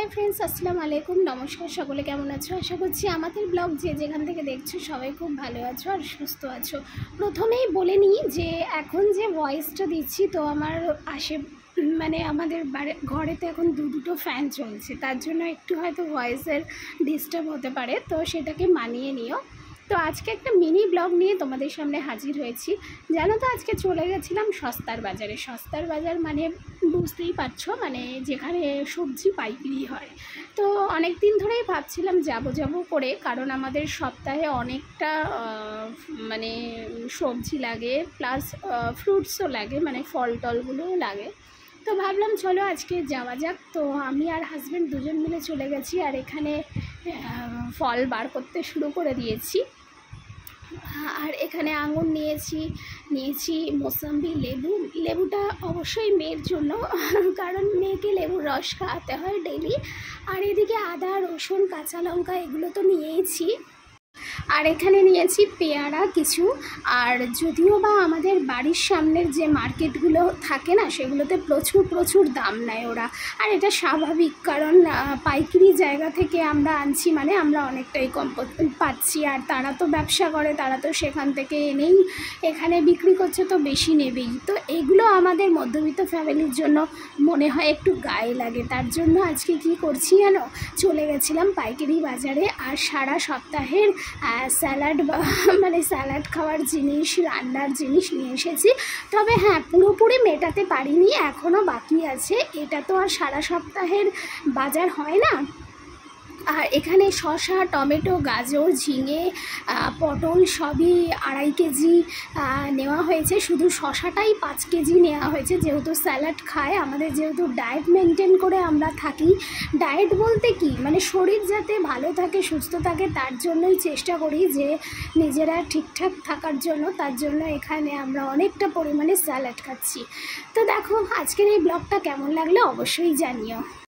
Hi friends अस्सलामु आलैकुम नमस्कार सकले केमन आछो आशा करछि आमादेर ब्लग जे जेखान थेके देखछो सबाई खूब भालो आछो और सुस्थ आछो। प्रथमेई बोले निई जे एखन जे भয়েসটা दिচ্ছি तो आमार आशे মানে আমাদের ঘরেতে এখন দুটো ফ্যান চলছে, তার জন্য একটু হয়তো ভয়েসের ডিস্টার্ব হতে পারে, তো সেটাকে মানিয়ে নিও। তো আজকে একটা মিনি ব্লগ নিয়ে তোমাদের সামনে হাজির হয়েছি। জানো তো আজকে চলে গেছিলাম সস্তার বাজারে। সস্তার বাজার মানে বুঝতেই পারছো, মানে যেখানে সবজি পাইকারি হয়। তো অনেক দিন ধরেই ভাবছিলাম যাব করে, কারণ আমাদের সপ্তাহে অনেকটা মানে সবজি লাগে, প্লাস ফ্রুটসও লাগে, মানে ফল টলগুলোও লাগে। তো ভাবলাম চলো আজকে যাওয়া যাক। তো আমি আর হাজব্যান্ড দুজন মিলে চলে গেছি, আর এখানে ফল বার করতে শুরু করে দিয়েছি। আর এখানে আঙুর নিয়েছি মৌসম্বি, লেবুটা অবশ্যই মেয়ের জন্য, কারণ মেয়েকে লেবুর রস খাওয়াতে হয় ডেইলি। আর এদিকে আদা, রসুন, কাঁচা লঙ্কা এগুলো তো নিয়েইছি। আর এখানে নিয়েছি পেয়ারা কিছু। আর যদিও বা আমাদের বাড়ির সামনের যে মার্কেটগুলো থাকে না, সেগুলোতে প্রচুর দাম নেয় ওরা। আর এটা স্বাভাবিক, কারণ পাইকারি জায়গা থেকে আমরা আনছি, মানে আমরা অনেকটাই কম পাচ্ছি। আর তারা তো ব্যবসা করে, তারা তো সেখান থেকে এনেই এখানে বিক্রি করছে, তো বেশি নেবেই। তো এগুলো আমাদের মধ্যবিত্ত ফ্যামিলির জন্য মনে হয় একটু গায়ে লাগে। তার জন্য আজকে কি করছি জানো, চলে গেছিলাম পাইকারি বাজারে। আর সারা সপ্তাহের স্যালাড মানে স্যালাড খাওয়ার জিনিস, রান্নার জিনিস নিয়ে এসেছি। তবে হ্যাঁ, পুরোপুরি মেটাতে পারিনি, এখনও বাকি আছে। এটা তো আর সারা সপ্তাহের বাজার হয় না। আর এখানে শসা, টমেটো, গাজর, ঝিঙে, পটল সবই 2.5 কেজি নেওয়া হয়েছে। শুধু শসাটাই 5 কেজি নেওয়া হয়েছে, যেহেতু স্যালাড খায় আমাদের, যেহেতু ডায়েট মেনটেন করে আমরা থাকি। ডায়েট বলতে কি, মানে শরীর যাতে ভালো থাকে, সুস্থ থাকে, তার জন্যই চেষ্টা করি যে নিজেরা ঠিকঠাক থাকার জন্য। তার জন্য এখানে আমরা অনেকটা পরিমাণে স্যালাড খাচ্ছি। তো দেখো আজকের এই ব্লগটা কেমন লাগলো অবশ্যই জানিও।